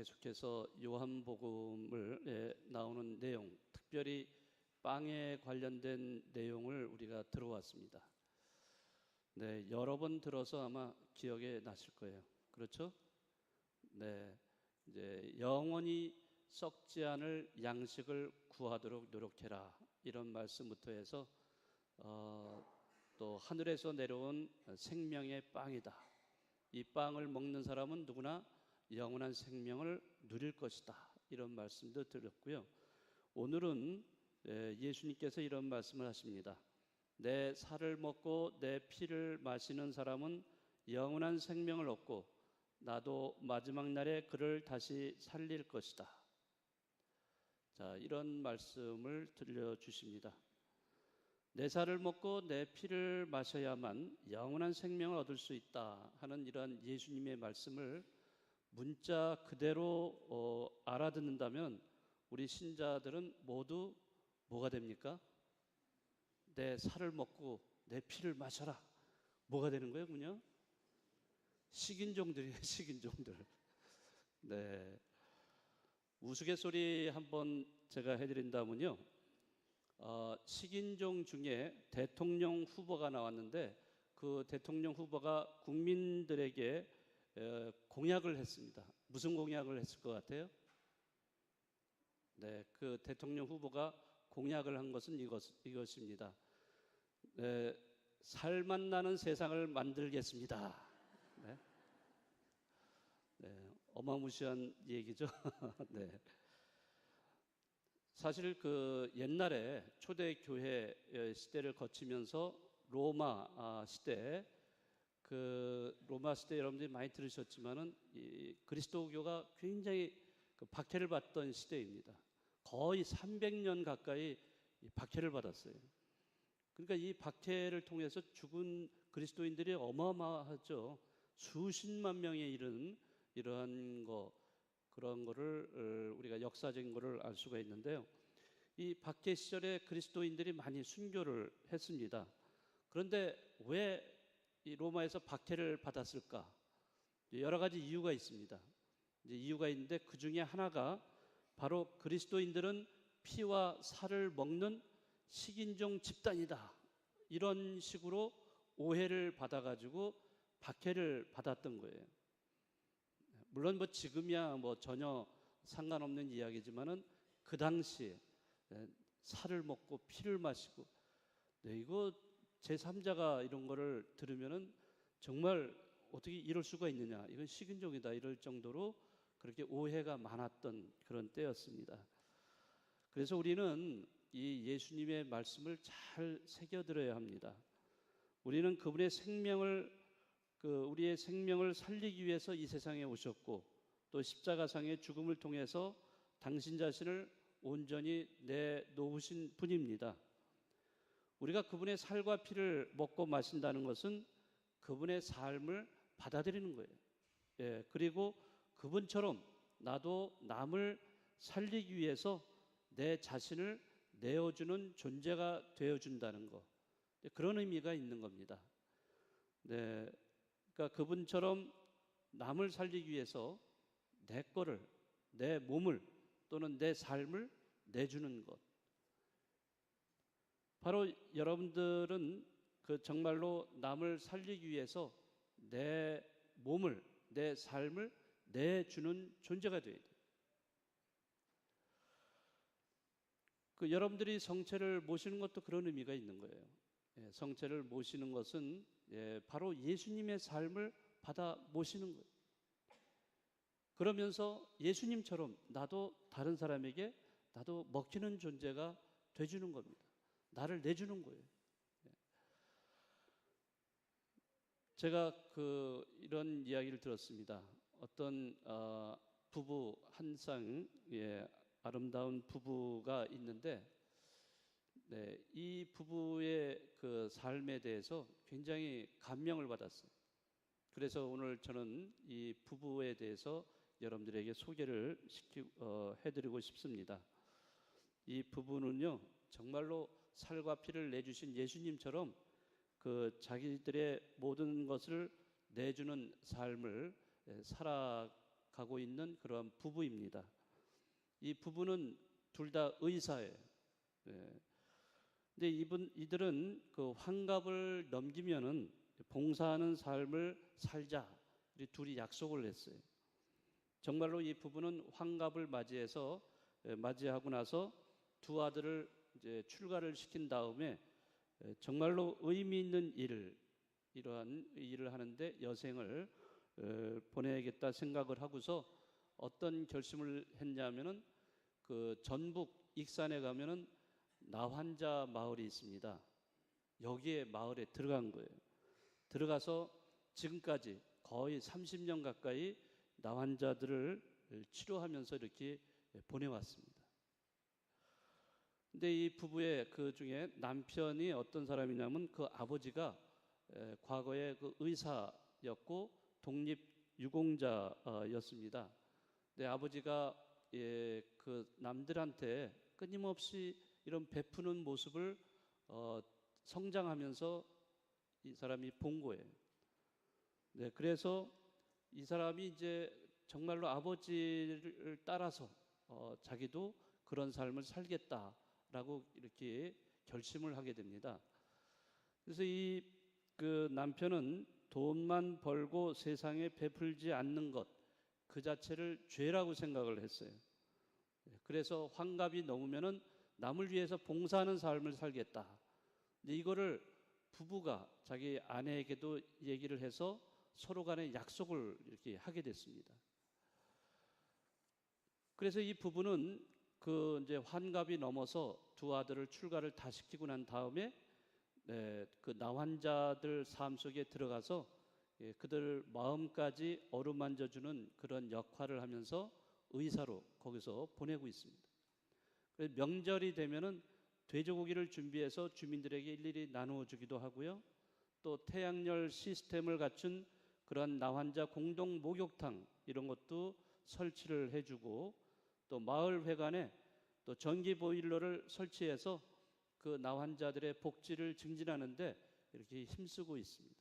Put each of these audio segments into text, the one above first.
계속해서 요한복음을 나오는 내용, 특별히 빵에 관련된 내용을 우리가 들어왔습니다. 네, 여러 번 들어서 아마 기억에 나실 거예요. 그렇죠? 네, 이제 영원히 썩지 않을 양식을 구하도록 노력해라, 이런 말씀부터 해서 또 하늘에서 내려온 생명의 빵이다. 이 빵을 먹는 사람은 누구나 영원한 생명을 누릴 것이다, 이런 말씀도 드렸고요. 오늘은 예수님께서 이런 말씀을 하십니다. 내 살을 먹고 내 피를 마시는 사람은 영원한 생명을 얻고 나도 마지막 날에 그를 다시 살릴 것이다. 자, 이런 말씀을 들려주십니다. 내 살을 먹고 내 피를 마셔야만 영원한 생명을 얻을 수 있다 하는 이런 예수님의 말씀을 문자 그대로 알아듣는다면 우리 신자들은 모두 뭐가 됩니까? 내 살을 먹고 내 피를 마셔라. 뭐가 되는 거예요, 그냥? 식인종들이에요, 식인종들. 네. 우스갯소리 한번 제가 해드린다면요. 식인종 중에 대통령 후보가 나왔는데 그 대통령 후보가 국민들에게 공약을 했습니다. 무슨 공약을 했을 것 같아요? 네, 그 대통령 후보가 공약을 한 것은 이것입니다. 살맛 나는 세상을 만들겠습니다. 네. 네, 어마무시한 얘기죠. 네. 사실 그 옛날에 초대교회 시대를 거치면서 로마 시대, 그 로마 시대 여러분들이 많이 들으셨지만은 이 그리스도교가 굉장히 그 박해를 받던 시대입니다. 거의 300년 가까이 박해를 받았어요. 그러니까 이 박해를 통해서 죽은 그리스도인들이 어마어마하죠. 수십만 명에 이른 이러한 그런 거를 우리가 역사적인 거를 알 수가 있는데요. 이 박해 시절에 그리스도인들이 많이 순교를 했습니다. 그런데 왜 이 로마에서 박해를 받았을까? 여러 가지 이유가 있습니다. 이제 이유가 있는데 그 중에 하나가 바로 그리스도인들은 피와 살을 먹는 식인종 집단이다, 이런 식으로 오해를 받아가지고 박해를 받았던 거예요. 물론 뭐 지금이야 뭐 전혀 상관없는 이야기지만은 그 당시에 살을 먹고 피를 마시고, 네, 이거 제3자가 이런 거를 들으면은 정말 어떻게 이럴 수가 있느냐, 이건 식인종이다, 이럴 정도로 그렇게 오해가 많았던 그런 때였습니다. 그래서 우리는 이 예수님의 말씀을 잘 새겨들어야 합니다. 우리는 그분의 우리의 생명을 살리기 위해서 이 세상에 오셨고 또 십자가상의 죽음을 통해서 당신 자신을 온전히 내놓으신 분입니다. 우리가 그분의 살과 피를 먹고 마신다는 것은 그분의 삶을 받아들이는 거예요. 예, 그리고 그분처럼 나도 남을 살리기 위해서 내 자신을 내어주는 존재가 되어준다는 것, 그런 의미가 있는 겁니다. 네, 그러니까 그분처럼 남을 살리기 위해서 내 거를, 내 몸을 또는 내 삶을 내주는 것. 바로 여러분들은 그 정말로 남을 살리기 위해서 내 몸을, 내 삶을 내주는 존재가 되어야 돼요. 그 여러분들이 성체를 모시는 것도 그런 의미가 있는 거예요. 예, 성체를 모시는 것은 바로 예수님의 삶을 받아 모시는 거예요. 그러면서 예수님처럼 나도 다른 사람에게 나도 먹히는 존재가 돼주는 겁니다. 나를 내주는 거예요. 제가 이런 이야기를 들었습니다. 어떤 부부 한 쌍, 아름다운 부부가 있는데, 네, 이 부부의 그 삶에 대해서 굉장히 감명을 받았어요. 그래서 오늘 저는 이 부부에 대해서 여러분들에게 소개를 해드리고 싶습니다. 이 부부는요, 정말로 살과 피를 내주신 예수님처럼 그 자기들의 모든 것을 내주는 삶을 가고 있는 그런 부부입니다. 이 부부는 둘 다 의사예요. 예. 근데 이들은 그 환갑을 넘기면은 봉사하는 삶을 살자, 이 둘이 약속을 했어요. 정말로 이 부부는 환갑을 맞이하고 나서 두 아들을 이제 출가를 시킨 다음에 정말로 의미 있는 이러한 일을 하는데 여생을 보내야겠다 생각을 하고서 어떤 결심을 했냐면은 그 전북 익산에 가면은 나환자 마을이 있습니다. 여기에 마을에 들어간 거예요. 들어가서 지금까지 거의 30년 가까이 나환자들을 치료하면서 이렇게 보내왔습니다. 근데 이 부부의 그 중에 남편이 어떤 사람이냐면 그 아버지가 과거에 그 의사였고 독립유공자였습니다. 근데 아버지가 그 남들한테 끊임없이 이런 베푸는 모습을 성장하면서 이 사람이 본 거예요. 네, 그래서 이 사람이 이제 정말로 아버지를 따라서 자기도 그런 삶을 살겠다라고 이렇게 결심을 하게 됩니다. 그래서 이 그 남편은 돈만 벌고 세상에 베풀지 않는 것 그 자체를 죄라고 생각을 했어요. 그래서 환갑이 넘으면은 남을 위해서 봉사하는 삶을 살겠다. 근데 이거를 부부가 자기 아내에게도 얘기를 해서 서로 간에 약속을 이렇게 하게 됐습니다. 그래서 이 부부는 그 이제 환갑이 넘어서 두 아들을 출가를 다 시키고 난 다음에 그 나환자들 삶 속에 들어가서 그들 마음까지 어루만져주는 그런 역할을 하면서 의사로 거기서 보내고 있습니다. 그래서 명절이 되면은 돼지고기를 준비해서 주민들에게 일일이 나누어 주기도 하고요. 또 태양열 시스템을 갖춘 그런 나환자 공동 목욕탕 이런 것도 설치를 해주고 또 마을 회관에 또 전기 보일러를 설치해서 그 나환자들의 복지를 증진하는데 이렇게 힘쓰고 있습니다.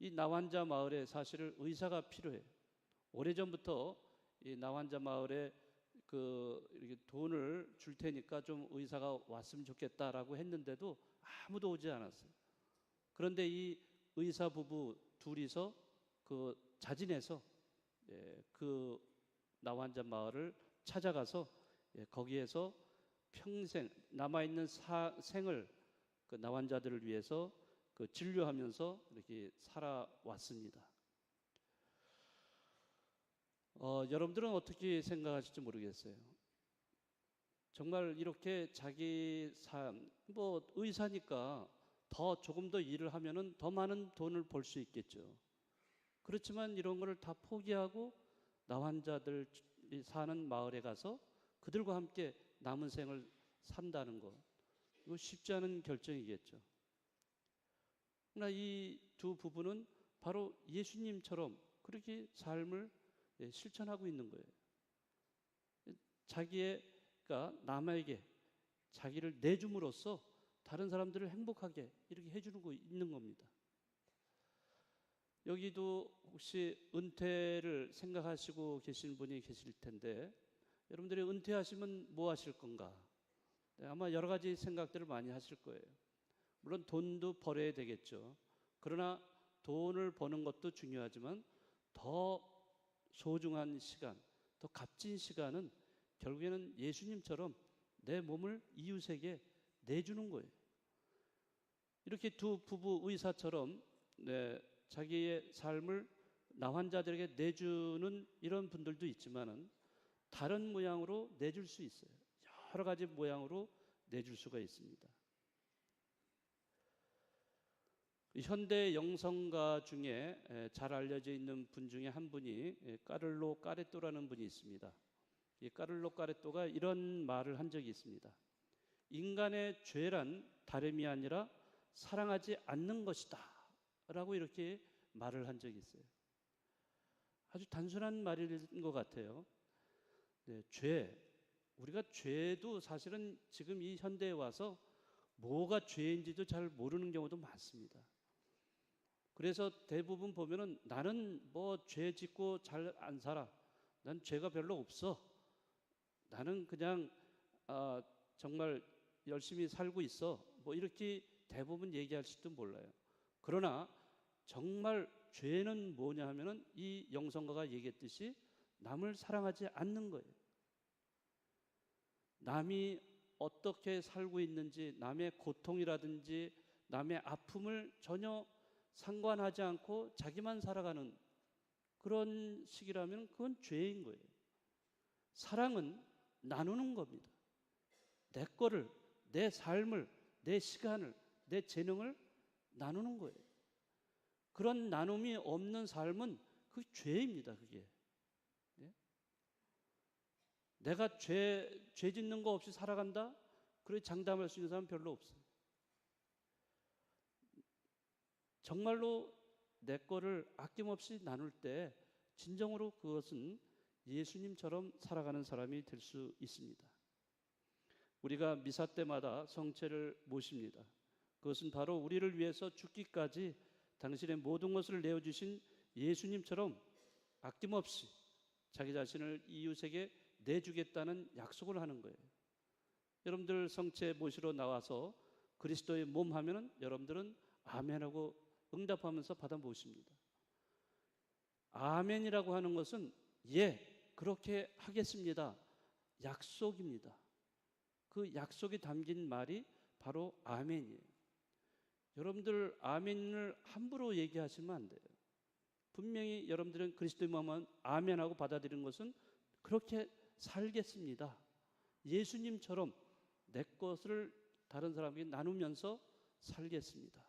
이 나환자 마을에 사실은 의사가 필요해요. 오래전부터 이 나환자 마을에 이렇게 돈을 줄 테니까 좀 의사가 왔으면 좋겠다라고 했는데도 아무도 오지 않았어요. 그런데 이 의사 부부 둘이서 그 자진해서 그 나환자 마을을 찾아가서 거기에서 평생 남아있는 생을 그 나환자들을 위해서 그 진료하면서 이렇게 살아왔습니다. 여러분들은 어떻게 생각하실지 모르겠어요. 정말 이렇게 자기 삶, 뭐 의사니까 조금 더 일을 하면은 더 많은 돈을 벌 수 있겠죠. 그렇지만 이런 거를 다 포기하고 나환자들이 사는 마을에 가서 그들과 함께 남은 생을 산다는 거, 이거 쉽지 않은 결정이겠죠. 그러나 이 두 부부는 바로 예수님처럼 그렇게 삶을 실천하고 있는 거예요. 자기가 남에게 자기를 내줌으로써 다른 사람들을 행복하게 이렇게 해주는 거 있는 겁니다. 여기도 혹시 은퇴를 생각하시고 계신 분이 계실 텐데 여러분들이 은퇴하시면 뭐 하실 건가? 아마 여러 가지 생각들을 많이 하실 거예요. 물론 돈도 벌어야 되겠죠. 그러나 돈을 버는 것도 중요하지만 더 소중한 시간, 더 값진 시간은 결국에는 예수님처럼 내 몸을 이웃에게 내주는 거예요. 이렇게 두 부부 의사처럼 자기의 삶을 나환자들에게 내주는 이런 분들도 있지만은 다른 모양으로 내줄 수 있어요. 여러 가지 모양으로 내줄 수가 있습니다. 현대 영성가 중에 잘 알려져 있는 분 중에 한 분이 까를로 까레토라는 분이 있습니다. 이 까를로 까레토가 이런 말을 한 적이 있습니다. 인간의 죄란 다름이 아니라 사랑하지 않는 것이다 라고 이렇게 말을 한 적이 있어요. 아주 단순한 말인 것 같아요. 우리가 죄도 사실은 지금 이 현대에 와서 뭐가 죄인지도 잘 모르는 경우도 많습니다. 그래서 대부분 보면은 나는 뭐 죄 짓고 잘 안 살아. 난 죄가 별로 없어. 나는 그냥 정말 열심히 살고 있어. 뭐 이렇게 대부분 얘기할지도 몰라요. 그러나 정말 죄는 뭐냐 하면은 이 영성가가 얘기했듯이 남을 사랑하지 않는 거예요. 남이 어떻게 살고 있는지, 남의 고통이라든지 남의 아픔을 전혀 상관하지 않고 자기만 살아가는 그런 식이라면 그건 죄인 거예요. 사랑은 나누는 겁니다. 내 거를, 내 삶을, 내 시간을, 내 재능을 나누는 거예요. 그런 나눔이 없는 삶은 그 죄입니다. 그게. 네? 내가 죄 짓는 거 없이 살아간다? 그렇게 장담할 수 있는 사람은 별로 없어요. 정말로 내 거를 아낌없이 나눌 때 진정으로 그것은 예수님처럼 살아가는 사람이 될 수 있습니다. 우리가 미사 때마다 성체를 모십니다. 그것은 바로 우리를 위해서 죽기까지 당신의 모든 것을 내어주신 예수님처럼 아낌없이 자기 자신을 이웃에게 내주겠다는 약속을 하는 거예요. 여러분들 성체 모시러 나와서 그리스도의 몸 하면은 여러분들은 아멘하고 응답하면서 받아 모십니다. 아멘이라고 하는 것은 예, 그렇게 하겠습니다. 약속입니다. 그 약속이 담긴 말이 바로 아멘이에요. 여러분들 아멘을 함부로 얘기하시면 안 돼요. 분명히 여러분들은 그리스도의 마음은 아멘하고 받아들이는 것은 그렇게 살겠습니다. 예수님처럼 내 것을 다른 사람에게 나누면서 살겠습니다.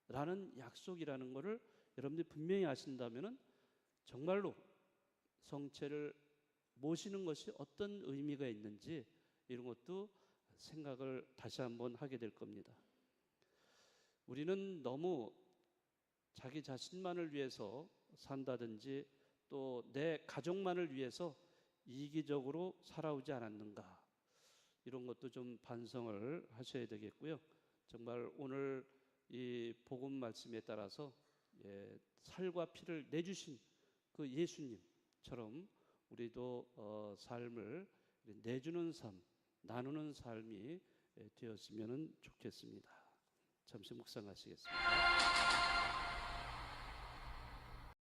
라는 약속이라는 것을 여러분들이 분명히 아신다면 정말로 성체를 모시는 것이 어떤 의미가 있는지 이런 것도 생각을 다시 한번 하게 될 겁니다. 우리는 너무 자기 자신만을 위해서 산다든지 또 내 가족만을 위해서 이기적으로 살아오지 않았는가, 이런 것도 좀 반성을 하셔야 되겠고요. 정말 오늘 이 복음 말씀에 따라서 살과 피를 내주신 그 예수님처럼 우리도 삶을 내주는 삶, 나누는 삶이 되었으면 좋겠습니다. 잠시 묵상하시겠습니다.